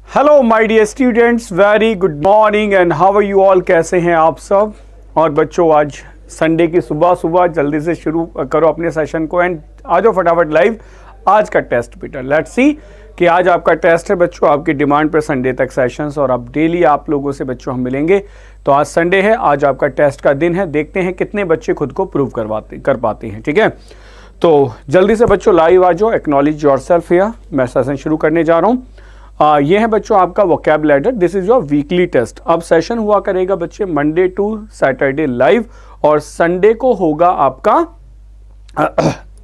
Hello my dear students, very good morning and how are you all. कैसे हैं आप सब। और बच्चों, आज संडे की सुबह सुबह जल्दी से शुरू करो अपने सेशन को एंड आ जाओ फटाफट लाइव। आज का टेस्ट बेटा, लेट्स सी कि आज आपका टेस्ट है बच्चों, आपकी डिमांड पर संडे तक सेशंस और अब डेली आप लोगों से बच्चों हम मिलेंगे। तो आज संडे है, आज आपका टेस्ट का दिन है। देखते हैं कितने बच्चे खुद को प्रूव कर पाते हैं। ठीक है, तो जल्दी से बच्चों लाइव आ जाओ। Acknowledge yourself here. मैं सेशन शुरू करने जा रहा हूँ। ये है बच्चों आपका vocabulary. This is your weekly test. अब सेशन हुआ करेगा बच्चे मंडे टू सैटरडे लाइव और संडे को होगा आपका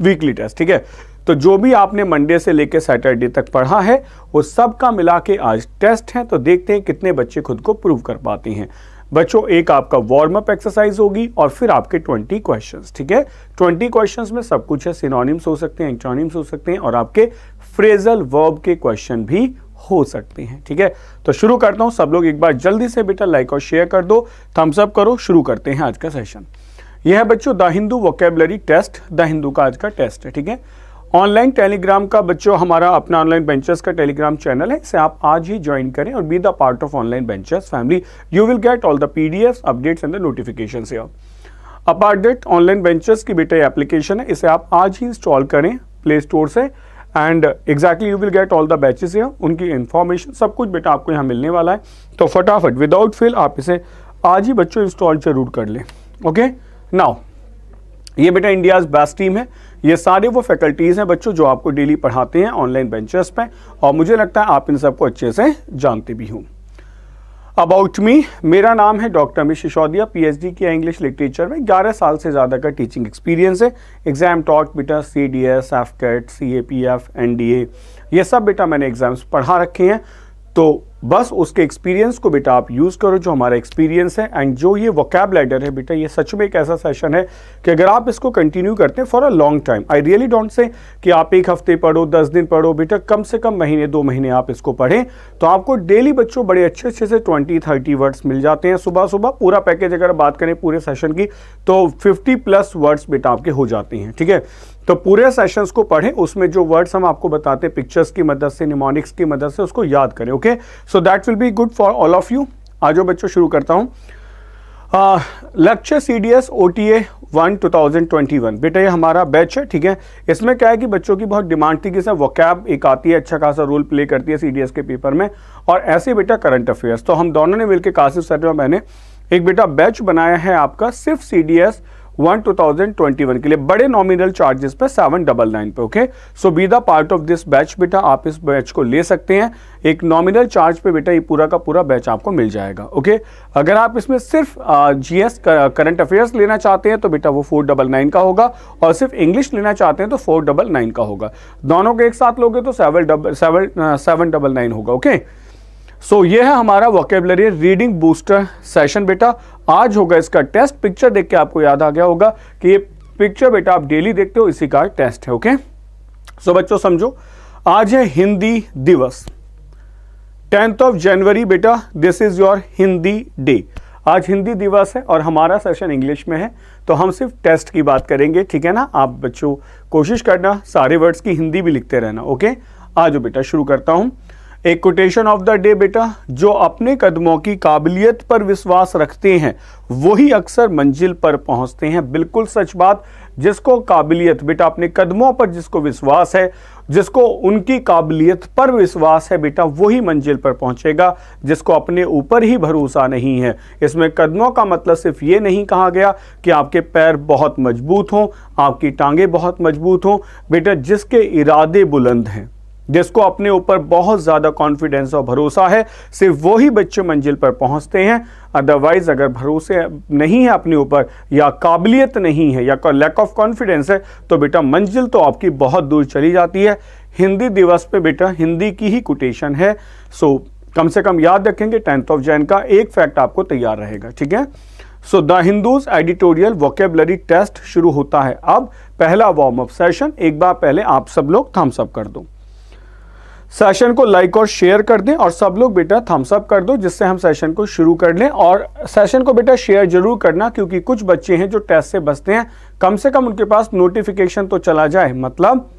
वीकली टेस्ट। ठीक है, तो जो भी आपने मंडे से लेकर सैटरडे तक पढ़ा है वो सब का मिला के आज टेस्ट है। तो देखते हैं कितने बच्चे खुद को प्रूव कर पाते हैं। बच्चों, एक आपका वार्म अप एक्सरसाइज होगी और फिर आपके 20 क्वेश्चंस। ठीक है, 20 क्वेश्चंस में सब कुछ है। सिनोनिम्स हो सकते हैं, एंटोनिम्स हो सकते हैं और आपके फ्रेजल वर्ब के क्वेश्चन भी हो सकते हैं। ठीक है, तो शुरू करता हूं। सब लोग एक बार जल्दी से बेटा लाइक और शेयर कर दो, थम्स अप करो। शुरू करते हैं आज का सेशन। यह है बच्चों the Hindu vocabulary test. The Hindu का आज का टेस्ट है। ठीक है, ऑनलाइन टेलीग्राम का बच्चों हमारा अपना ऑनलाइन बेंचेस का टेलीग्राम चैनल है, इसे आप आज ही ज्वाइन करें और be the part of online benches family. You will get all the PDF updates and the notification से। अपार्ट दैट ऑनलाइन बेंचेस की बेटा एप्लीकेशन है, इसे आप आज ही इंस्टॉल करें प्ले स्टोर से and exactly you will get all the batches here. उनकी इंफॉर्मेशन सब कुछ बेटा आपको यहाँ मिलने वाला है। तो फटाफट विदाउट फेल आप इसे आज ही बच्चों इंस्टॉल जरूर कर लें। ओके, नाउ ये बेटा इंडियाज बेस्ट टीम है। ये सारे वो फैकल्टीज हैं बच्चों जो आपको डेली पढ़ाते हैं ऑनलाइन बेंचेस पे और मुझे लगता है आप इन सबको अच्छे से जानते भी हो। अबाउट मी, मेरा नाम है डॉक्टर अमित सिसोदिया, पीएचडी किया इंग्लिश लिटरेचर में। 11 साल से ज़्यादा का टीचिंग एक्सपीरियंस है। एग्जाम टॉट बेटा CDS, एफकेट, CAPF, NDA, ये सब बेटा मैंने एग्जाम्स पढ़ा रखे हैं। तो बस उसके एक्सपीरियंस को बेटा आप यूज़ करो जो हमारा एक्सपीरियंस है। एंड जो ये वोकैबुलरी है बेटा, ये सच में एक ऐसा सेशन है कि अगर आप इसको कंटिन्यू करते हैं for a long time, I really don't say कि आप एक हफ्ते पढ़ो, 10 दिन पढ़ो बेटा, कम से कम महीने 2 महीने आप इसको पढ़ें तो आपको डेली बच्चों बड़े अच्छे से 20-30 वर्ड्स मिल जाते हैं सुबह सुबह। पूरा पैकेज अगर बात करें पूरे सेशन की तो 50+ वर्ड्स बेटा आपके हो जाते हैं। ठीक है, तो पूरे सेशंस को पढ़ें, उसमें जो वर्ड्स हम आपको बताते हैं पिक्चर्स की मदद से, निमोनिक्स की मदद से, उसको याद करें। Okay, so that will be good for all of you. आज बच्चों शुरू करता हूं। लेक्चर CDS OTA 1 2021 बेटा ये हमारा बैच है। ठीक है, इसमें क्या है कि बच्चों की बहुत डिमांड थी कि सर वोकैब एक आती है, अच्छा खासा रोल प्ले करती है CDS के पेपर में और ऐसे बेटा करंट अफेयर्स। तो हम दोनों ने मिलकर कासिफ सर और मैंने एक बेटा बैच बनाया है आपका सिर्फ CDS 1 2021 के लिए, बड़े नॉमिनल चार्जेस पे 799 पे। Okay, so be the part of this batch बेटा, आप इस बैच को ले सकते हैं। एक नॉमिनल चार्ज पे बेटा ये पूरा का पूरा बैच आपको मिल जाएगा। ओके, अगर आप इसमें सिर्फ GS करंट अफेयर्स लेना चाहते हैं तो बेटा वो 499 का होगा और सिर्फ इंग्लिश लेना चाहते हैं तो 499 का होगा। दोनों के एक साथ लोगे तो 799 होगा। ओके, सो ये है हमारा वोकैबुलरी रीडिंग बूस्टर सेशन बेटा। आज होगा इसका टेस्ट। पिक्चर देख के आपको याद आ गया होगा कि ये पिक्चर बेटा आप डेली देखते हो, इसी का टेस्ट है। ओके, सो बच्चों समझो, आज है हिंदी दिवस 10th जनवरी बेटा, this is your Hindi day. आज हिंदी दिवस है और हमारा सेशन इंग्लिश में है तो हम सिर्फ टेस्ट की बात करेंगे। ठीक है ना, आप बच्चों कोशिश करना सारे वर्ड्स की हिंदी भी लिखते रहना। ओके, आज बेटा शुरू करता हूं। एक कोटेशन ऑफ द डे बेटा, जो अपने कदमों की काबिलियत पर विश्वास रखते हैं वही अक्सर मंजिल पर पहुंचते हैं। बिल्कुल सच बात। जिसको काबिलियत बेटा, अपने कदमों पर जिसको विश्वास है, जिसको उनकी काबिलियत पर विश्वास है बेटा, वही मंजिल पर पहुंचेगा। जिसको अपने ऊपर ही भरोसा नहीं है, इसमें कदमों का मतलब सिर्फ ये नहीं कहा गया कि आपके पैर बहुत मजबूत हों, आपकी टांगे बहुत मजबूत हों बेटा। जिसके इरादे बुलंद हैं, जिसको अपने ऊपर बहुत ज़्यादा कॉन्फिडेंस और भरोसा है, सिर्फ वही बच्चे मंजिल पर पहुंचते हैं। अदरवाइज अगर भरोसे नहीं है अपने ऊपर या काबिलियत नहीं है या लैक ऑफ कॉन्फिडेंस है तो बेटा मंजिल तो आपकी बहुत दूर चली जाती है। हिंदी दिवस पे बेटा हिंदी की ही कोटेशन है, सो कम से कम याद रखेंगे 10th जैन का एक फैक्ट आपको तैयार रहेगा। ठीक है, so the Hindu's editorial vocabulary test शुरू होता है। अब पहला वार्म अप सेशन, एक बार पहले आप सब लोग थम्स अप कर दो, सेशन को लाइक और शेयर कर दें और सब लोग बेटा थम्स अप कर दो जिससे हम सेशन को शुरू कर लें। और सेशन को बेटा शेयर जरूर करना क्योंकि कुछ बच्चे हैं जो टेस्ट से बचते हैं, कम से कम उनके पास नोटिफिकेशन तो चला जाए, मतलब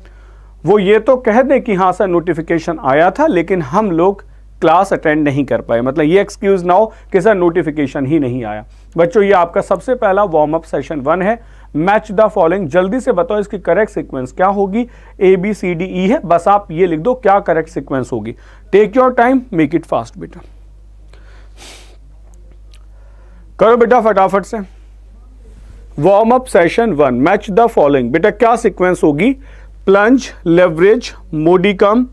वो ये तो कह दें कि हाँ सर नोटिफिकेशन आया था लेकिन हम लोग क्लास अटेंड नहीं कर पाए, मतलब ये एक्सक्यूज ना हो कि सर नोटिफिकेशन ही नहीं आया। बच्चों ये आपका सबसे पहला वार्म अप सेशन 1 है। मैच द फॉलोइंग, जल्दी से बताओ इसकी करेक्ट सीक्वेंस क्या होगी। ABCDE है, बस आप ये लिख दो क्या करेक्ट सीक्वेंस होगी। Take your time, make it fast बेटा, करो बेटा फटाफट से। Warm up session 1, match the following, बेटा क्या सीक्वेंस होगी। प्लंज, लेवरेज, मोडिकम,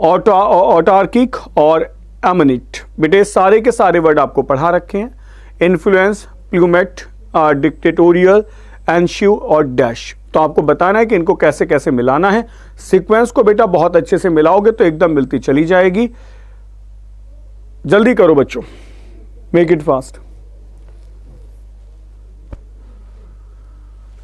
ऑटार्किक और एमनिट। बेटे सारे के सारे वर्ड आपको पढ़ा रखे हैं। इन्फ्लुएंस, प्लूमेट, डिक्टेटोरियल, एंश्यू और डैश। तो आपको बताना है कि इनको कैसे कैसे मिलाना है। सीक्वेंस को बेटा बहुत अच्छे से मिलाओगे तो एकदम मिलती चली जाएगी। जल्दी करो बच्चों, मेक इट फास्ट।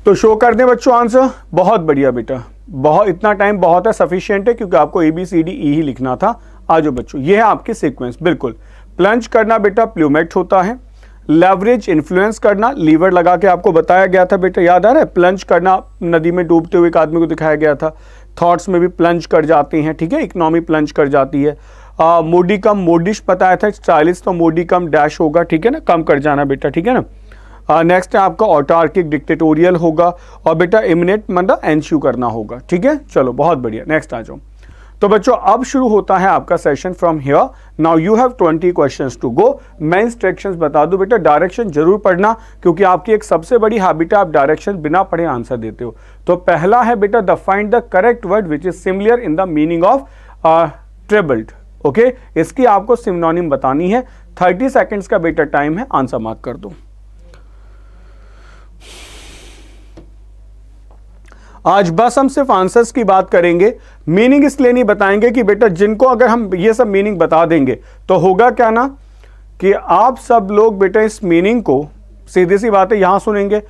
तो शो कर दें बच्चों आंसर। बहुत बढ़िया बेटा, बहुत, इतना टाइम बहुत है, सफिशिएंट है, क्योंकि आपको ABCDE ही लिखना था। आज बच्चों ये है आपकी सीक्वेंस, बिल्कुल। प्लंज करना बेटा प्लूमेट होता है। लेवरेज, इन्फ्लुएंस करना, लीवर लगा के आपको बताया गया था बेटा, याद आ रहा है। प्लंज करना, नदी में डूबते हुए एक आदमी को दिखाया गया था। थॉट्स में भी प्लंज कर जाती हैं, ठीक है। इकोनॉमी प्लंज कर जाती है। मोडिकम, मोडिश बताया था, स्टाइलिश, तो मोडिकम डैश होगा, ठीक है ना, कम कर जाना बेटा, ठीक है ना। नेक्स्ट है आपका ऑटार्किक, डिक्टेटोरियल होगा। और बेटा इमिनेट मतलब एंश्यू करना होगा, ठीक है। चलो बहुत बढ़िया, नेक्स्ट आ जाओ। तो बच्चों अब शुरू होता है आपका session from here. Now you have 20 questions to go. मैं इंस्ट्रक्शंस बता दूं बेटा, डायरेक्शन जरूर पढ़ना, क्योंकि आपकी एक सबसे बड़ी हैबिट है आप डायरेक्शन बिना पढ़े आंसर देते हो। तो पहला है बेटा the find the correct word which is similar in the meaning of troubled. Okay, इसकी आपको सिनोनिम बतानी है। 30 सेकेंड्स का बेटा टाइम है, आंसर मार्क कर दो। आज बस हम सिर्फ आंसर्स की बात करेंगे, मीनिंग इसलिए नहीं बताएंगे कि बेटा जिनको अगर हम ये सब मीनिंग बता देंगे तो होगा क्या ना कि आप सब लोग बेटा इस मीनिंग को सीधी सी बात है यहां सुनेंगे।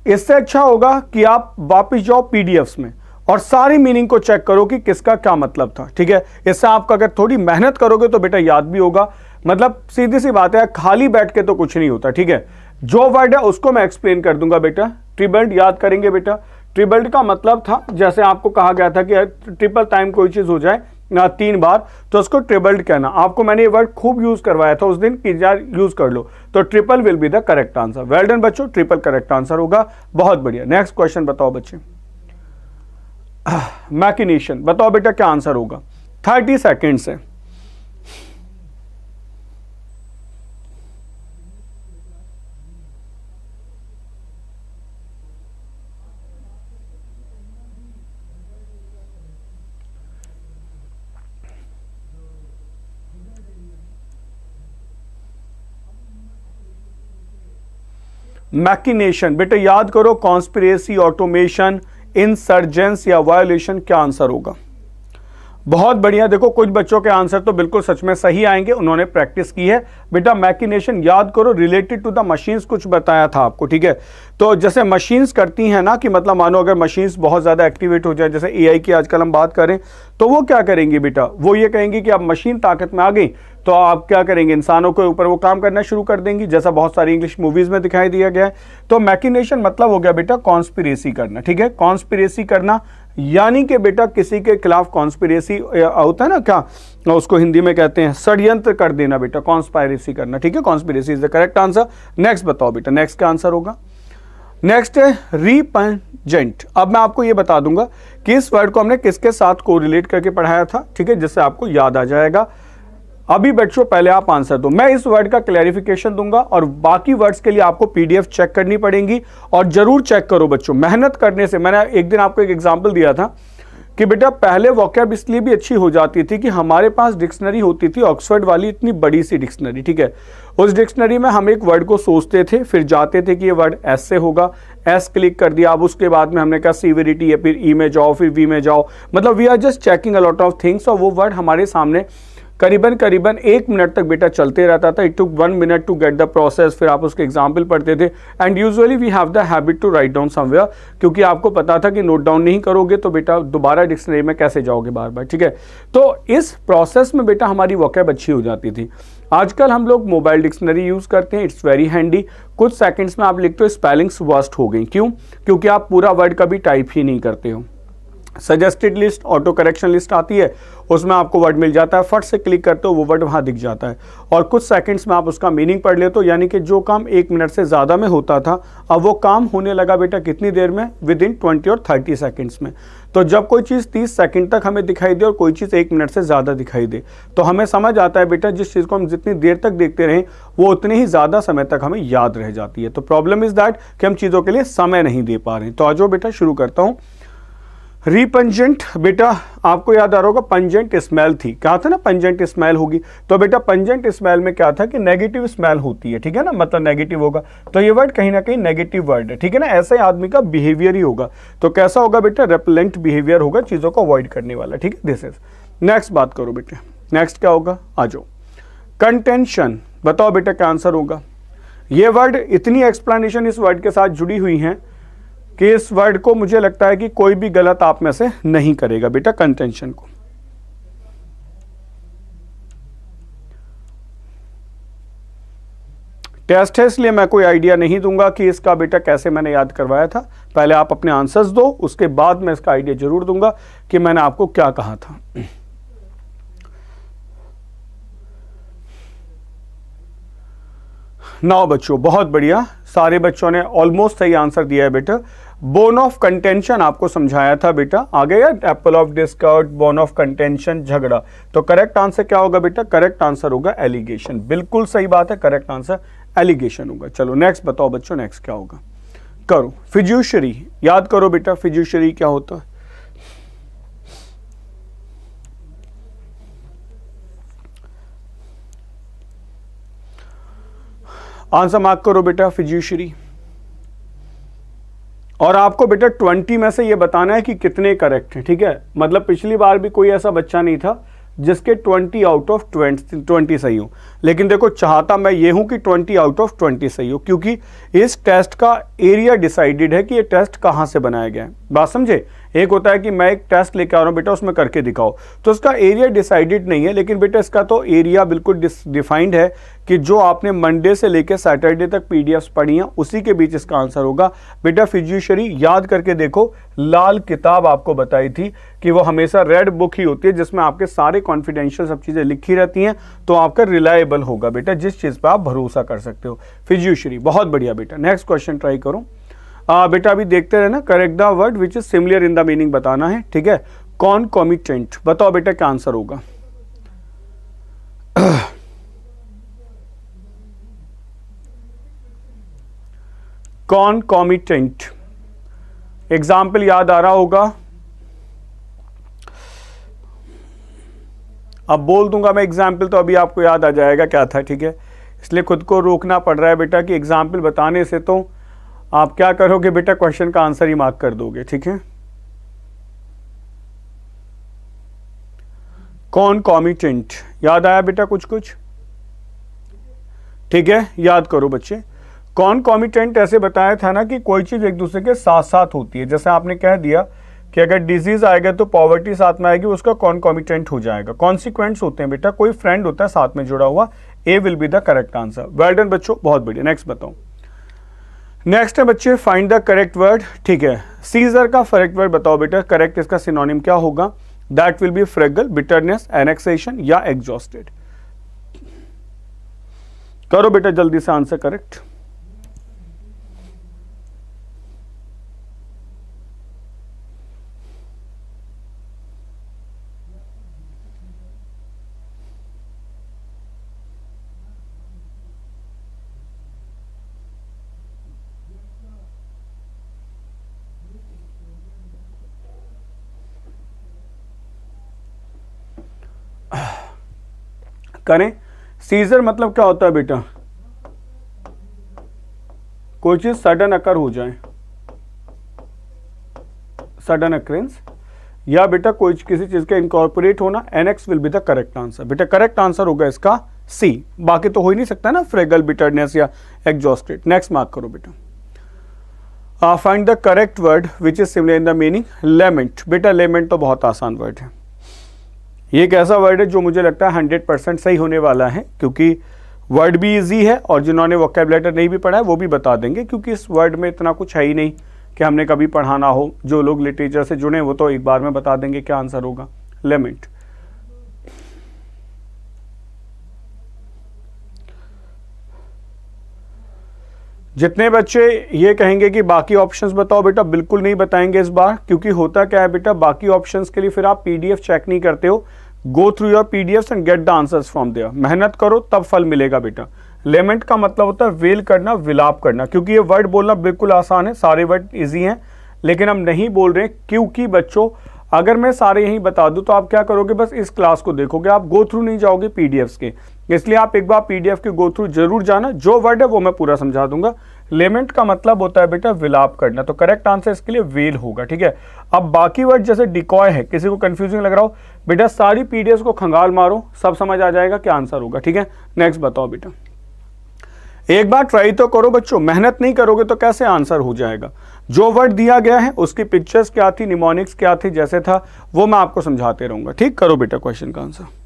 इससे अच्छा होगा कि आप वापस जाओ PDFs में और सारी मीनिंग को चेक करो कि किसका क्या मतलब था, ठीक है। इससे आपका अगर थोड़ी मेहनत करोगे तो बेटा याद भी होगा। मतलब सीधी सी बात है, खाली बैठ के तो कुछ नहीं होता, ठीक है। जो वर्ड है उसको मैं एक्सप्लेन कर दूंगा बेटा। ट्रिबल्ड याद करेंगे बेटा। ट्रिबल्ड का मतलब था, जैसे आपको कहा गया था कि ट्रिपल टाइम कोई चीज हो जाए ना 3 बार तो उसको ट्रिबल्ड कहना। आपको मैंने ये वर्ड खूब यूज करवाया था उस दिन कि यार यूज कर लो। तो triple will be the correct answer. Well done बच्चों, ट्रिपल करेक्ट आंसर होगा। बहुत बढ़िया, नेक्स्ट क्वेश्चन बताओ बच्चे। मैकिनेशन बताओ बेटा क्या आंसर होगा। 30 सेकेंड्स है। मैकिनेशन बेटा याद करो, कॉन्स्पिरेसी, ऑटोमेशन, इंसर्जेंस या वायोलेशन, क्या आंसर होगा। बहुत बढ़िया, देखो कुछ बच्चों के आंसर तो बिल्कुल सच में सही आएंगे, उन्होंने प्रैक्टिस की है। बेटा मैकिनेशन याद करो, रिलेटेड टू द मशीन्स कुछ बताया था आपको, ठीक है। तो जैसे मशीन्स करती हैं ना कि मतलब मानो अगर मशीन्स बहुत ज़्यादा एक्टिवेट हो जाए, जैसे AI की आजकल हम बात करें, तो वो क्या करेंगी बेटा, वो ये कहेंगी कि अब मशीन ताकत में आ गई तो आप क्या करेंगे, इंसानों के ऊपर वो काम करना शुरू कर देंगी, जैसा बहुत सारी इंग्लिश मूवीज में दिखाई दिया गया है। तो मैकिनेशन मतलब हो गया बेटा कॉन्स्पिरेसी करना, ठीक है। कॉन्स्पिरेसी करना यानी कि बेटा किसी के खिलाफ कॉन्स्पिरेसी होता है ना, क्या उसको हिंदी में कहते हैं, षड्यंत्र कर देना बेटा, कॉन्स्पायरेसी करना, ठीक है। Conspiracy is the correct answer. Next बताओ बेटा, नेक्स्ट क्या आंसर होगा। नेक्स्ट है रिपंजेंट। अब मैं आपको ये बता दूंगा कि इस वर्ड को हमने किसके साथ कोरिलेट करके पढ़ाया था, ठीक है, जिससे आपको याद आ जाएगा। अभी बच्चों पहले आप आंसर दो, मैं इस वर्ड का क्लैरिफिकेशन दूंगा और बाकी वर्ड्स के लिए आपको PDF चेक करनी पड़ेंगी। और जरूर चेक करो बच्चों, मेहनत करने से। मैंने एक दिन आपको एक एग्जांपल दिया था कि बेटा पहले वोकैब इसलिए भी अच्छी हो जाती थी कि हमारे पास डिक्शनरी होती थी ऑक्सफोर्ड वाली, इतनी बड़ी सी डिक्शनरी, ठीक है। उस डिक्शनरी में हम एक वर्ड को सोचते थे, फिर जाते थे कि ये वर्ड एस से होगा, एस क्लिक कर दिया। अब उसके बाद में हमने कहा सीविरिटी है, फिर ई में जाओ, फिर वी में जाओ, मतलब we are just checking a lot of things. और वो वर्ड हमारे सामने करीबन 1 मिनट तक बेटा चलते रहता था। It took 1 minute to get the process. फिर आप उसके एग्जाम्पल पढ़ते थे। And usually we have the habit to write down somewhere, क्योंकि आपको पता था कि नोट डाउन नहीं करोगे तो बेटा दोबारा डिक्शनरी में कैसे जाओगे बार बार, ठीक है। तो इस प्रोसेस में बेटा हमारी वोकैब अच्छी हो जाती थी। आजकल हम लोग मोबाइल डिक्शनरी यूज करते हैं, इट्स वेरी हैंडी। कुछ सेकंड्स में आप लिखते हो, स्पेलिंग्स वर्स्ट हो गई। क्यों? क्योंकि आप पूरा वर्ड कभी टाइप ही नहीं करते हो। Suggested list, auto correction list आती है, उसमें आपको वर्ड मिल जाता है, फट से क्लिक करते हो वो वर्ड वहाँ दिख जाता है और कुछ सेकंड्स में आप उसका मीनिंग पढ़ लेते हो। यानी कि जो काम 1 मिनट से ज़्यादा में होता था अब वो काम होने लगा बेटा कितनी देर में, विद इन 20 और 30 सेकंड्स में। तो जब कोई चीज़ 30 सेकंड तक हमें दिखाई दे और कोई चीज़ 1 मिनट से ज़्यादा दिखाई दे तो हमें समझ आता है बेटा जिस चीज़ को हम जितनी देर तक देखते रहें वो उतने ही ज़्यादा समय तक हमें याद रह जाती है। तो प्रॉब्लम इज़ दैट कि हम चीज़ों के लिए समय नहीं दे पा रहे हैं। तो आ जाओ बेटा शुरू करता हूँ। रिपंजेंट, बेटा आपको याद आ रहा होगा पंजेंट स्मेल थी, कहा था ना पंजेंट स्मेल होगी। तो बेटा पंजेंट स्मेल में क्या था कि नेगेटिव स्मेल होती है, ठीक है ना, मतलब नेगेटिव होगा। तो ये वर्ड कहीं ना कहीं नेगेटिव वर्ड है, ठीक है ना। ऐसे आदमी का बिहेवियर ही होगा। तो कैसा होगा बेटा, रेपेलेंट बिहेवियर होगा, चीज़ों को अवॉइड करने वाला, ठीक है। दिस इज नेक्स्ट बात करो बेटे, नेक्स्ट क्या होगा, आ जाओ। कंटेंशन, बताओ बेटा क्या आंसर होगा। ये वर्ड, इतनी एक्सप्लेनेशन इस वर्ड के साथ जुड़ी हुई हैं कि इस वर्ड को मुझे लगता है कि कोई भी गलत आप में से नहीं करेगा बेटा, कंटेंशन को। टेस्ट है इसलिए मैं कोई आइडिया नहीं दूंगा कि इसका बेटा कैसे मैंने याद करवाया था। पहले आप अपने आंसर्स दो, उसके बाद मैं इसका आइडिया जरूर दूंगा कि मैंने आपको क्या कहा था। नाउ बच्चों बहुत बढ़िया, सारे बच्चों ने ऑलमोस्ट सही आंसर दिया है बेटा। बोन ऑफ कंटेंशन आपको समझाया था बेटा, आ गया Apple of Discord, bone of contention झगड़ा। तो करेक्ट आंसर क्या होगा बेटा, करेक्ट आंसर होगा एलिगेशन। बिल्कुल सही बात है, करेक्ट आंसर एलिगेशन होगा। चलो नेक्स्ट बताओ बच्चों, नेक्स्ट क्या होगा, करो। फिड्यूशरी, याद करो बेटा फिड्यूशरी क्या होता है। आंसर मार्क करो बेटा, फिड्यूशरी। और आपको बेटा 20 में से ये बताना है कि कितने करेक्ट हैं, ठीक है। मतलब पिछली बार भी कोई ऐसा बच्चा नहीं था जिसके 20 आउट ऑफ 20 सही हो, लेकिन देखो चाहता मैं ये हूं कि 20 आउट ऑफ 20 सही हो, क्योंकि इस टेस्ट का एरिया डिसाइडेड है कि ये टेस्ट कहां से बनाया गया है। बात समझे, एक होता है कि मैं एक टेस्ट लेकर आ रहा हूं बेटा उसमें करके दिखाओ, तो उसका एरिया डिसाइडेड नहीं है, लेकिन बेटा इसका तो एरिया बिल्कुल डिफाइंड है कि जो आपने मंडे से लेकर सैटरडे तक पीडीएफ्स पढ़ी हैं उसी के बीच इसका आंसर होगा बेटा। फिड्यूशरी याद करके देखो, लाल किताब आपको बताई थी कि वो हमेशा रेड बुक ही होती है जिसमें आपके सारे कॉन्फिडेंशियल सब चीजें लिखी रहती हैं, तो आपका रिलायबल होगा बेटा, जिस चीज पर आप भरोसा कर सकते हो। फिड्यूशरी, बहुत बढ़िया बेटा। नेक्स्ट क्वेश्चन ट्राई करो बेटा, अभी देखते रहे ना। Correct the word which is similar in the meaning बताना है, ठीक है। कॉन्कॉमिटेंट, बताओ बेटा क्या आंसर होगा। कॉन्कॉमिटेंट, एग्जाम्पल याद आ रहा होगा, अब बोल दूंगा मैं एग्जाम्पल तो अभी आपको याद आ जाएगा क्या था, ठीक है। इसलिए खुद को रोकना पड़ रहा है बेटा कि एग्जाम्पल बताने से तो आप क्या करोगे बेटा, क्वेश्चन का आंसर ही मार्क कर दोगे, ठीक है। कॉन्कॉमिटेंट, याद आया बेटा कुछ कुछ, ठीक है, याद करो बच्चे। कॉन्कॉमिटेंट ऐसे बताया था ना कि कोई चीज एक दूसरे के साथ साथ होती है। जैसे आपने कह दिया कि अगर डिजीज आएगा तो पॉवर्टी साथ में आएगी, उसका कॉन्कॉमिटेंट हो जाएगा। कॉन्सिक्वेंट्स होते हैं बेटा, कोई फ्रेंड होता है साथ में जुड़ा हुआ। A will be the correct answer. Well done बच्चों, बहुत बढ़िया। नेक्स्ट बताओ। नेक्स्ट है बच्चे फाइंड द करेक्ट वर्ड, ठीक है। सीजर का करेक्ट वर्ड बताओ बेटा, करेक्ट इसका सिनोनिम क्या होगा। That will be fragile, bitterness, annexation या एग्जॉस्टेड। करो बेटा जल्दी से आंसर करेक्ट। करें। सीजर मतलब क्या होता है बेटा, कोई चीज सडन अकर हो जाए, सडन अकरेंस, या बेटा कोई किसी चीज का इनकॉर्पोरेट होना। Annex will be the correct answer बेटा। करेक्ट आंसर होगा इसका सी, बाकी तो हो ही नहीं सकता ना, फ्रेगल, बिटरनेस या एग्जॉस्टेड। नेक्स्ट मार्क करो बेटा। Find the correct word which is similar in the meaning. Lament, बेटा लेमेंट तो बहुत आसान वर्ड है। ये एक ऐसा वर्ड है जो मुझे लगता है 100% सही होने वाला है, क्योंकि वर्ड भी इजी है और जिन्होंने वोकैबुलरी नहीं भी पढ़ा है वो भी बता देंगे, क्योंकि इस वर्ड में इतना कुछ है ही नहीं कि हमने कभी पढ़ाना हो। जो लोग लिटरेचर से जुड़े वो तो एक बार में बता देंगे क्या आंसर होगा। लिमिट। जितने बच्चे ये कहेंगे कि बाकी ऑप्शंस बताओ, बेटा बिल्कुल नहीं बताएंगे इस बार, क्योंकि होता क्या है बेटा, बाकी ऑप्शंस के लिए फिर आप पीडीएफ चेक नहीं करते हो। Go through your PDF and get the answers from there. मेहनत करो तब फल मिलेगा बेटा। लेमेंट का मतलब होता है वेल करना, विलाप करना, क्योंकि ये वर्ड बोलना बिल्कुल आसान है, सारे वर्ड इजी हैं, लेकिन हम नहीं बोल रहे क्योंकि बच्चों अगर मैं सारे यहीं बता दूं तो आप क्या करोगे, बस इस क्लास को देखोगे, आप गो थ्रू नहीं जाओगे पीडीएफ्स के। इसलिए आप एक बार पीडीएफ के गो थ्रू जरूर जाना, जो वर्ड है वो मैं पूरा समझा दूंगा। लेमेंट का मतलब होता है बेटा विलाप करना, तो करेक्ट आंसर इसके लिए वेल होगा, ठीक है। अब बाकी वर्ड जैसे डिकॉय है, किसी को कंफ्यूजिंग लग रहा हो, बेटा सारी पीडीएफ को खंगाल मारो, सब समझ आ जाएगा क्या आंसर होगा, ठीक है। नेक्स्ट बताओ बेटा, एक बार ट्राई तो करो बच्चों, मेहनत नहीं करोगे तो कैसे आंसर हो जाएगा। जो वर्ड दिया गया है उसकी पिक्चर्स क्या थी, निमोनिक्स क्या थी, जैसे था वो मैं आपको समझाते रहूंगा, ठीक। करो बेटा क्वेश्चन का आंसर।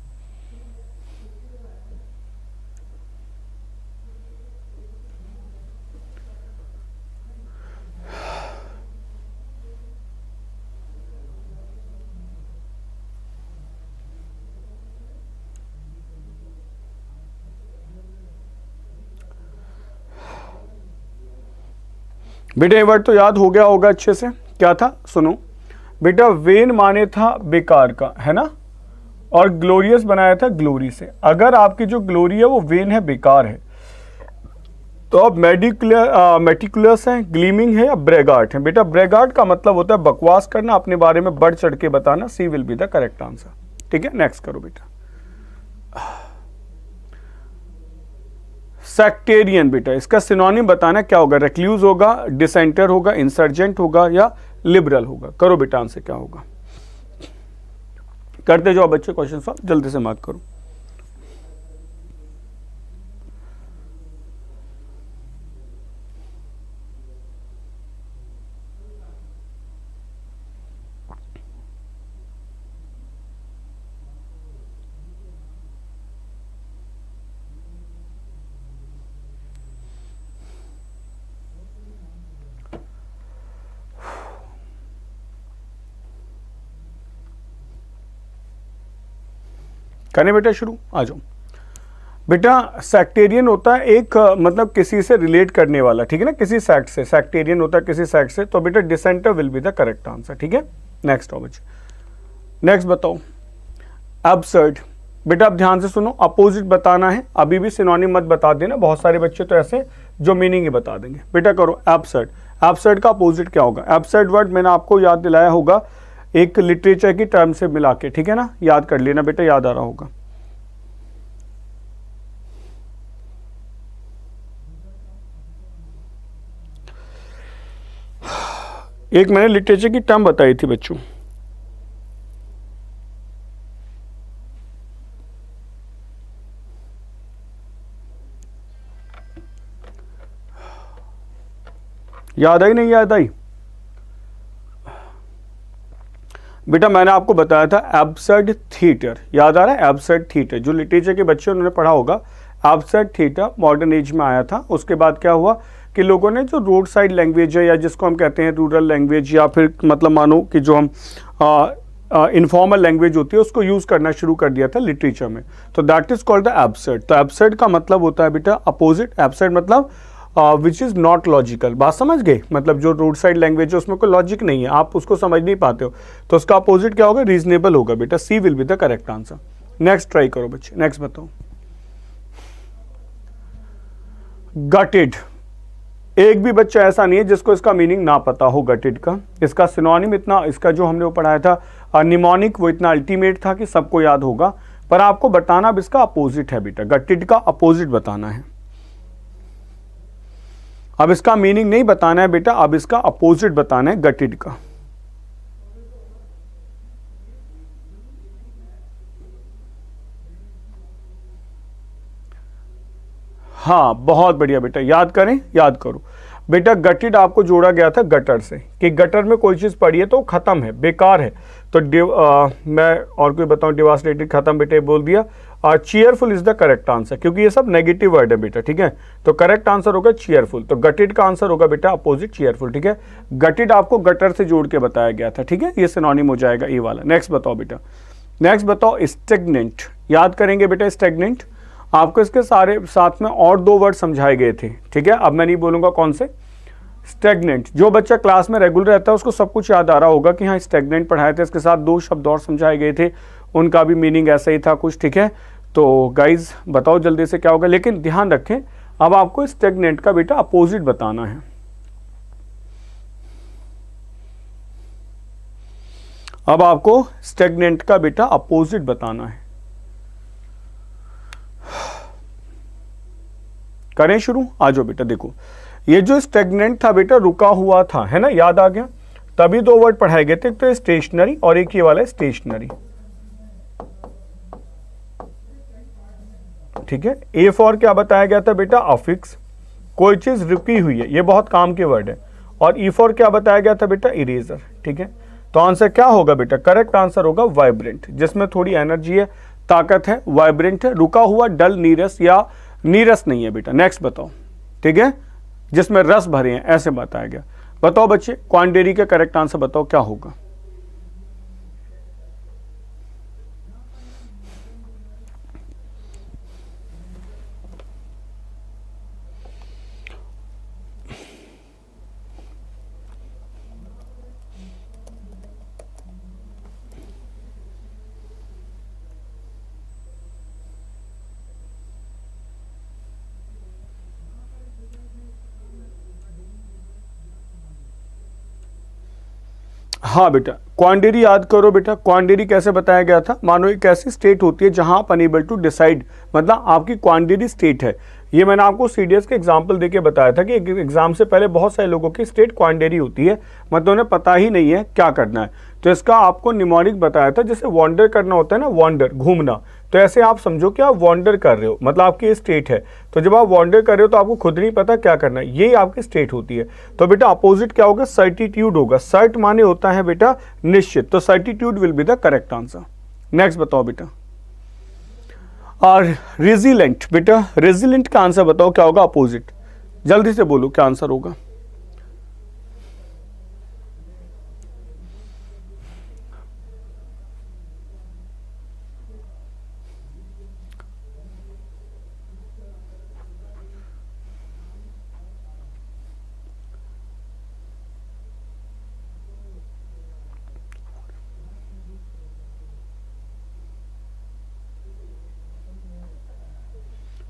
बेटा ये वर्ड तो याद हो गया होगा अच्छे से, क्या था सुनो बेटा, वेन माने था बेकार का, है ना, और ग्लोरियस बनाया था ग्लोरी से। अगर आपकी जो ग्लोरी है वो वेन है, बेकार है, तो अब मेटिकुलस है, ग्लीमिंग है या ब्रेगार्ट है। बेटा ब्रेगार्ट का मतलब होता है बकवास करना, अपने बारे में बढ़ चढ़ के बताना। C will be the correct answer, ठीक है। नेक्स्ट करो बेटा। सेक्टेरियन, बेटा इसका सिनोनिम बताना क्या होगा, रेक्लूज होगा, डिसेंटर होगा, इंसर्जेंट होगा या लिबरल होगा। करो बेटा आंसर क्या होगा, करते जाओ बच्चे क्वेश्चन सॉल्व, जल्दी से मार्क करो। करने बेटा शुरू, आ जाओ बेटा। सेक्टेरियन होता है एक मतलब किसी से रिलेट करने वाला, ठीक है ना, किसी सेक्ट से। सेक्टेरियन होता है किसी सेक्ट से, तो बेटा dissenter will be the correct answer, ठीक है। नेक्स्ट आओ बच्चे, नेक्स्ट बताओ। एब्सर्ड, बेटा आप ध्यान से सुनो, अपोजिट बताना है, अभी भी सिनोनिम मत बता देना, बहुत सारे बच्चे तो ऐसे जो मीनिंग ही बता देंगे। बेटा करो एब्सर्ड। एब्सर्ड का अपोजिट क्या होगा। एब्सर्ड वर्ड मैंने आपको याद दिलाया होगा एक लिटरेचर की टर्म से मिला के, ठीक है ना, याद कर लेना बेटा, याद आ रहा होगा। एक मैंने लिटरेचर की टर्म बताई थी बच्चों, याद आई नहीं याद आई बेटा, मैंने आपको बताया था एब्सर्ड थिएटर, याद आ रहा है, एब्सर्ड थिएटर। जो लिटरेचर के बच्चे उन्होंने पढ़ा होगा, एब्सर्ड थिएटर मॉडर्न एज में आया था। उसके बाद क्या हुआ कि लोगों ने जो रोड साइड लैंग्वेज है, या जिसको हम कहते हैं रूरल लैंग्वेज, या फिर मतलब मानो कि जो हम इनफॉर्मल लैंग्वेज होती है, उसको यूज़ करना शुरू कर दिया था लिटरेचर में, तो that is called the absurd. तो एब्सर्ड का मतलब होता है बेटा अपोजिट। एब्सर्ड मतलब विच इज़ नॉट लॉजिकल, बात समझ गए, मतलब जो रोड साइड लैंग्वेज है उसमें कोई लॉजिक नहीं है, आप उसको समझ नहीं पाते हो, तो उसका अपोजिट क्या होगा, रीजनेबल होगा बेटा। C will be the correct answer. Next try करो बच्चे, नेक्स्ट बताओ। गटेड, एक भी बच्चा ऐसा नहीं है जिसको इसका मीनिंग ना पता हो गटेड का। इसका सिनोनिम इतना, इसका जो हमने वो पढ़ाया था निमोनिक, वो इतना अल्टीमेट था कि सबको याद होगा, पर आपको बताना अब इसका अपोजिट है बेटा, गटेड का अपोजिट बताना है। अब इसका मीनिंग नहीं बताना है बेटा, अब इसका अपोजिट बताना है गटेड का। हाँ बहुत बढ़िया बेटा, याद करें, याद करो। बेटा गटेड आपको जोड़ा गया था गटर से, कि गटर में कोई चीज़ पड़ी है तो खत्म है, बेकार है। तो मैं और कोई बताऊं, डिवास्टेटेड खत्म, बेटा बोल दिया। Cheerful is the correct answer, क्योंकि ये सब नेगेटिव वर्ड है बेटा, ठीक है। तो करेक्ट आंसर होगा चीयरफुल। तो गटेड का आंसर होगा बेटा अपोजिट चीयरफुल, ठीक है। गटेड आपको गटर से जोड़ के बताया गया था, ठीक है, ये सिनोनिम हो जाएगा ये वाला। नेक्स्ट बताओ बेटा, नेक्स्ट बताओ स्टेगनेंट। याद करेंगे बेटा स्टेगनेंट, आपको इसके सारे साथ में और 2 वर्ड समझाए गए थे, ठीक है। अब मैं नहीं बोलूंगा कौन से। स्टेगनेंट, जो बच्चा क्लास में रेगुलर रहता है उसको सब कुछ याद आ रहा होगा कि हाँ स्टेगनेंट पढ़ाए थे, इसके साथ 2 शब्द और समझाए गए थे, उनका भी मीनिंग ऐसा ही था कुछ, ठीक है। तो गाइज बताओ जल्दी से क्या होगा, लेकिन ध्यान रखें अब आपको स्टेगनेंट का बेटा अपोजिट बताना है। अब आपको स्टेगनेंट का बेटा अपोजिट बताना है। करें शुरू, आ जाओ बेटा। देखो ये जो स्टेगनेंट था बेटा रुका हुआ था, है ना, याद आ गया। तभी 2 वर्ड पढ़ाए गए थे, एक तो स्टेशनरी और एक ये वाला स्टेशनरी, ठीक है। ए फॉर क्या बताया गया था बेटा, अफिक्स, कोई चीज रुकी हुई है, ये बहुत काम के वर्ड है। और ई फॉर क्या बताया गया था बेटा, इरेजर, ठीक है। तो आंसर क्या होगा बेटा, करेक्ट आंसर होगा वाइब्रेंट, जिसमें थोड़ी एनर्जी है, ताकत है, वाइब्रेंट है, रुका हुआ, डल, नीरस या नीरस नहीं है बेटा। नेक्स्ट बताओ, ठीक है, जिसमें रस भरे हैं, ऐसे बताया गया। बताओ बच्चे क्वांडेरी का करेक्ट आंसर बताओ क्या होगा। हाँ बेटा, क्वांडेरी याद करो बेटा। क्वांडेरी कैसे बताया गया था, मानो एक ऐसी स्टेट होती है जहां आप अनेबल टू डिसाइड, मतलब आपकी क्वांडेरी स्टेट है। ये मैंने आपको सीडीएस के एग्जाम्पल देके बताया था कि एग्जाम से पहले बहुत सारे लोगों की स्टेट क्वांडेरी होती है, मतलब उन्हें पता ही नहीं है क्या करना है। तो इसका आपको निमोनिक बताया था, जैसे वॉन्डर करना होता है ना, वॉन्डर घूमना, तो ऐसे आप समझो कि आप वॉन्डर कर रहे हो, मतलब आपकी ये स्टेट है। तो जब आप वॉन्डर कर रहे हो तो आपको खुद नहीं पता क्या करना है, यही आपकी स्टेट होती है। तो बेटा अपोजिट क्या होगा, सर्टिट्यूड होगा। सर्ट माने होता है बेटा निश्चित, तो certitude will be the correct answer. Next बताओ बेटा, और रेजिलेंट, बेटा रेजिलेंट का आंसर बताओ क्या होगा अपोजिट, जल्दी से बोलो क्या आंसर होगा।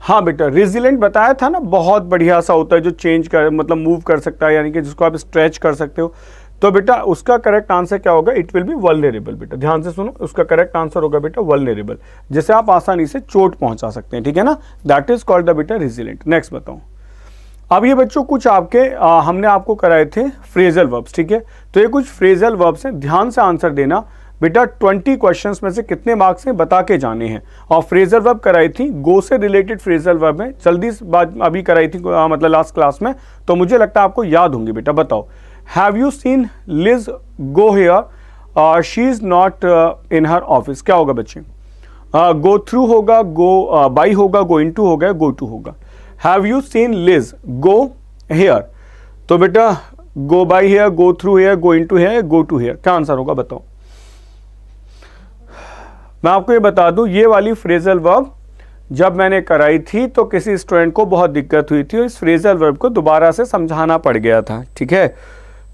हाँ बेटा, रेजिलेंट बताया था ना, बहुत बढ़िया सा होता है जो चेंज कर, मतलब मूव कर सकता है, यानी कि जिसको आप स्ट्रेच कर सकते हो। तो बेटा उसका करेक्ट आंसर क्या होगा, इट विल बी वल्नरेबल। बेटा ध्यान से सुनो, उसका करेक्ट आंसर होगा बेटा वल्नरेबल, जिसे आप आसानी से चोट पहुंचा सकते हैं, ठीक है ना, दैट इज कॉल्ड द बेटा रेजिलेंट। नेक्स्ट बताओ। अब ये बच्चों कुछ आपके हमने आपको कराए थे फ्रेजल वर्ब्स, ठीक है। तो ये कुछ फ्रेजल वर्ब्स हैं, ध्यान से आंसर देना बेटा। 20 क्वेश्चंस में से कितने मार्क्स हैं बता के जाने हैं। और फ्रेजल वर्ब कराई थी, गो से रिलेटेड फ्रेजल वर्ब है, जल्दी बात अभी कराई थी मतलब लास्ट क्लास में, तो मुझे लगता है आपको याद होंगे बेटा। बताओ, have you seen Liz go here, she is not in her office, क्या होगा बच्चे, गो थ्रू होगा, गो बाई होगा, गो इनटू होगा, गो टू होगा। Have you seen Liz go here, तो बेटा go by here, go through here, go into here, go to here, क्या आंसर होगा बताओ। मैं आपको ये बता दूं, ये वाली फ्रेजल वर्ब जब मैंने कराई थी तो किसी स्टूडेंट को बहुत दिक्कत हुई थी और इस फ्रेजल वर्ब को दोबारा से समझाना पड़ गया था, ठीक है।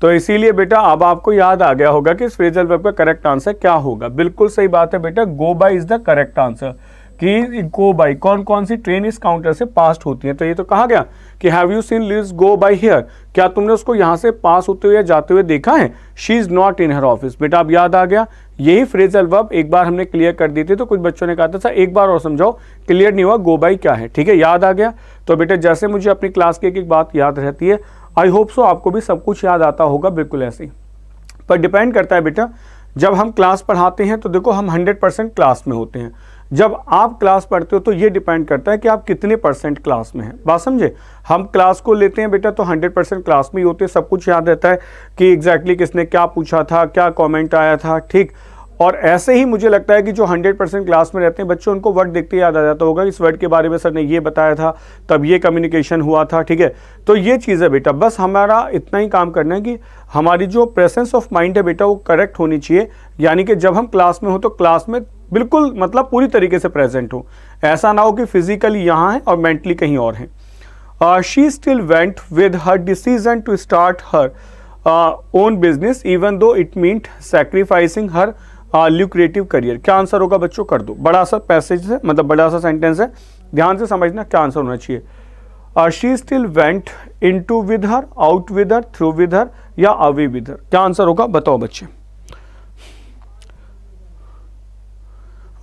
तो इसीलिए बेटा अब आपको याद आ गया होगा कि इस फ्रेजल वर्ब का करेक्ट आंसर क्या होगा। बिल्कुल सही बात है बेटा, go by is the correct answer. कि गो बाय कौन कौन सी ट्रेन इस काउंटर से पास होती है, तो ये तो कहा गया कि have you seen Liz go by here, क्या तुमने उसको यहाँ से पास होते हुए या जाते हुए देखा है। She is not in her office, बेटा अब याद आ गया। यही फ्रेजल वर्ब एक बार हमने क्लियर कर दी थी, तो कुछ बच्चों ने कहा था एक बार और समझाओ, क्लियर नहीं हुआ गो बाय क्या है, ठीक है, याद आ गया। तो बेटा जैसे मुझे अपनी क्लास की एक एक बात याद रहती है, आई होप सो आपको भी सब कुछ याद आता होगा, बिल्कुल ऐसे ही। पर डिपेंड करता है बेटा, जब हम क्लास पढ़ाते हैं तो देखो हम 100% क्लास में होते हैं। जब आप क्लास पढ़ते हो तो ये डिपेंड करता है कि आप कितने % क्लास में हैं। बात समझे, हम क्लास को लेते हैं बेटा तो 100% क्लास में ही होते हैं, सब कुछ याद रहता है कि एग्जैक्टली किसने क्या पूछा था, क्या कमेंट आया था, ठीक। और ऐसे ही मुझे लगता है कि जो 100% क्लास में रहते हैं बच्चों, उनको वर्ड देखते याद आ जाता होगा, इस वर्ड के बारे में सर ने ये बताया था, तब ये कम्युनिकेशन हुआ था, ठीक है। तो ये चीज़ है बेटा, बस हमारा इतना ही काम करना है कि हमारी जो प्रेजेंस ऑफ माइंड है बेटा वो करेक्ट होनी चाहिए, यानी कि जब हम क्लास में हो तो क्लास में बिल्कुल मतलब पूरी तरीके से प्रेजेंट हो, ऐसा ना हो कि फिजिकली यहाँ है और मेंटली कहीं और है। She still went with her decision to start her own business even though it meant sacrificing her lucrative career. क्या आंसर होगा बच्चों, कर दो, बड़ा सा पैसेज है, मतलब बड़ा सा सेंटेंस है, ध्यान से समझना क्या आंसर होना चाहिए। She still went into with her, out with her, through with हर या अवे विद हर। क्या आंसर होगा बताओ बच्चे।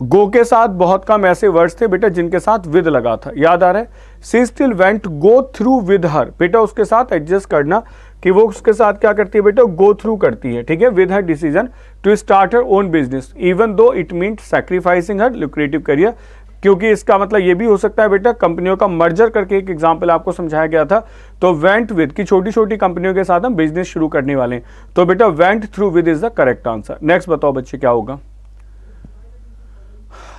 गो के साथ बहुत कम ऐसे वर्ड्स थे बेटा जिनके साथ विद लगा था, याद आ रहा है। She still went go through with her, बेटा उसके साथ एडजस्ट करना कि वो उसके साथ क्या करती है बेटा, गो थ्रू करती है, ठीक है, with her decision to start her own business even though it meant sacrificing her lucrative career. क्योंकि इसका मतलब ये भी हो सकता है बेटा कंपनियों का मर्जर करके, एक एग्जांपल आपको समझाया गया था, तो वेंट विद की छोटी छोटी कंपनियों के साथ हम बिजनेस शुरू करने वाले हैं, तो बेटा went through with is the correct answer. Next बताओ बच्चे क्या होगा।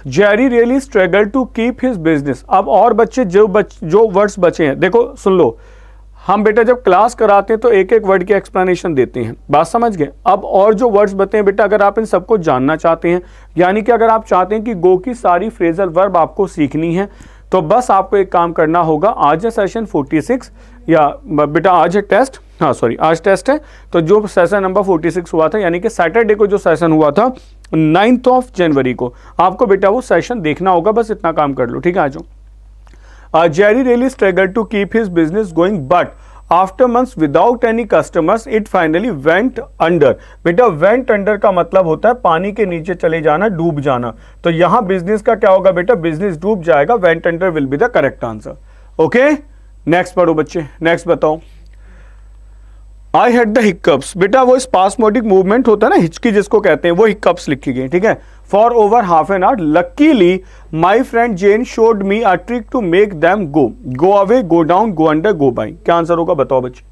Jerry really struggle to keep his business. अब और बच्चे जो वर्ड्स बचे हैं, देखो सुन लो, हम बेटा जब क्लास कराते हैं तो एक एक वर्ड की एक्सप्लेनेशन देते हैं, बात समझ गए। अब और जो वर्ड्स बते हैं बेटा, अगर आप इन सबको जानना चाहते हैं, यानी कि अगर आप चाहते हैं कि गो की सारी फ्रेजल वर्ब आपको सीखनी है, तो बस आपको एक काम करना होगा। आज है सेशन 46 या बेटा आज है टेस्ट, हाँ सॉरी आज टेस्ट है, तो जो सेशन नंबर 46 हुआ था, यानी कि सैटरडे को जो सेशन हुआ था 9 जनवरी को, आपको बेटा वो सेशन देखना होगा, बस इतना काम कर लो, ठीक है। आ जाओ। Jerry really struggled to keep his business going, but after months without any customers, it finally went under. बेटा went under का मतलब होता है पानी के नीचे चले जाना, डूब जाना। तो यहाँ बिजनेस का क्या होगा बेटा, बिजनेस डूब जाएगा, went under will be the correct answer. Okay? Next पढ़ो बच्चे, नेक्स्ट बताओ। आई हैड द हिक्कप्स, बेटा वो स्पास्मोडिक मूवमेंट होता है ना, हिचकी जिसको कहते हैं, वो हिक्कप्स लिखी गई, ठीक है। For over half an hour, luckily my friend Jane showed me a trick to make them go away, go down, go under, go by. क्या आंसर होगा बताओ बच्चे।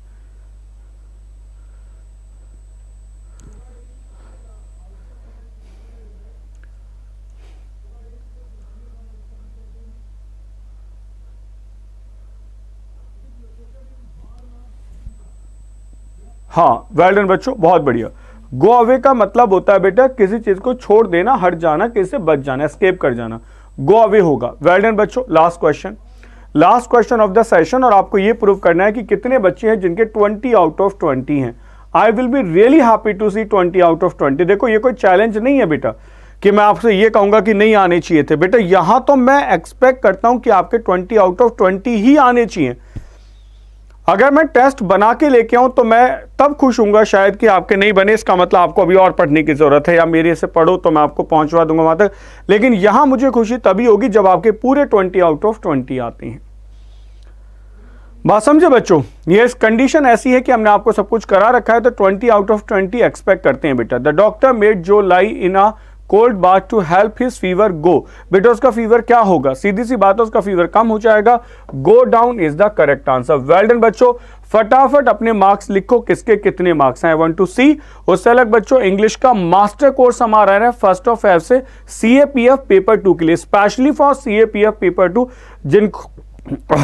हाँ वेल डन बच्चों, बहुत बढ़िया। गो अवे का मतलब होता है बेटा किसी चीज को छोड़ देना, हट जाना, किसी से बच जाना, एस्केप कर जाना, गो अवे होगा। वेल डन बच्चों। Last question of the session, और आपको ये प्रूव करना है कि कितने बच्चे हैं जिनके 20 आउट ऑफ 20 हैं। I will be really happy to see 20 out of 20। देखो ये कोई चैलेंज नहीं है बेटा कि मैं आपसे ये कहूंगा कि नहीं आने चाहिए थे, बेटा यहां तो मैं एक्सपेक्ट करता हूं कि आपके 20 आउट ऑफ 20 ही आने चाहिए। अगर मैं टेस्ट बना के लेके आऊं तो मैं तब खुश हूंगा शायद कि आपके नहीं बने, इसका मतलब आपको अभी और पढ़ने की जरूरत है, या मेरे से पढ़ो तो मैं आपको पहुंचवा दूंगा वहां तक। लेकिन यहां मुझे खुशी तभी होगी जब आपके पूरे 20 आउट ऑफ 20 आते हैं। बात समझे बच्चों, ये कंडीशन ऐसी है कि हमने आपको सब कुछ करा रखा है, तो 20 आउट ऑफ 20 एक्सपेक्ट करते हैं बेटा। The doctor made Joe lie in a cold bath to help his fever go, बेटा उसका फीवर क्या होगा, सीधी सी बात है उसका फीवर कम हो जाएगा। Go down is the correct answer. Well done बच्चों, फटाफट अपने मार्क्स लिखो, किसके कितने मार्क्स हैं, आई वांट टू सी। उससे अलग बच्चों इंग्लिश का मास्टर कोर्स हमारा है 1 Feb से CAPF पेपर 2 के लिए, स्पेशली फॉर CAPF पेपर 2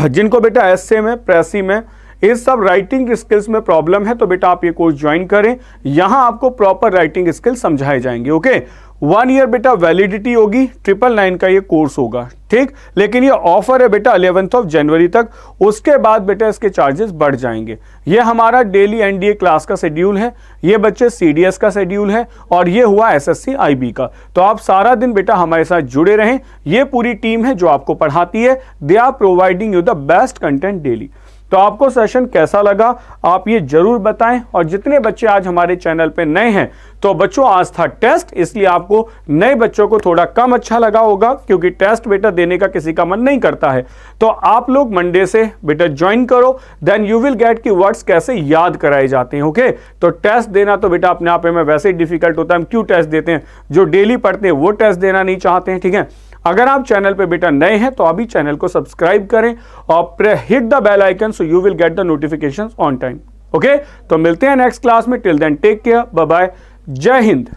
जिनको बेटा एसए में, प्रेसी में, इस सब राइटिंग स्किल्स में प्रॉब्लम है, तो बेटा आप ये कोर्स ज्वाइन करें, यहां आपको प्रॉपर राइटिंग स्किल समझाए जाएंगे। ओके, 1 ईयर बेटा वैलिडिटी होगी, 999 का ये कोर्स होगा, ठीक। लेकिन ये ऑफर है बेटा 11 जनवरी तक, उसके बाद बेटा इसके चार्जेस बढ़ जाएंगे। ये हमारा डेली एनडीए क्लास का शेड्यूल है, ये बच्चे सीडीएस का शेड्यूल है, और ये हुआ एसएससी आईबी का। तो आप सारा दिन बेटा हमारे साथ जुड़े रहें, ये पूरी टीम है जो आपको पढ़ाती है, they are providing you the best content daily. तो आपको सेशन कैसा लगा आप ये जरूर बताएं, और जितने बच्चे आज हमारे चैनल पे नए हैं, तो बच्चों आज था टेस्ट, इसलिए आपको नए बच्चों को थोड़ा कम अच्छा लगा होगा, क्योंकि टेस्ट बेटा देने का किसी का मन नहीं करता है। तो आप लोग मंडे से बेटा ज्वाइन करो, देन यू विल गेट कि वर्ड्स कैसे याद कराए जाते हैं। ओके, तो टेस्ट देना तो बेटा अपने आप में वैसे ही डिफिकल्ट होता है, हम क्यों टेस्ट देते हैं, जो डेली पढ़ते हैं वो टेस्ट देना नहीं चाहते हैं, ठीक है। अगर आप चैनल पे बेटा नए हैं तो अभी चैनल को सब्सक्राइब करें और hit the bell icon so you will get the notifications on time. Okay, तो मिलते हैं नेक्स्ट क्लास में। Till then take care, bye bye, जय हिंद।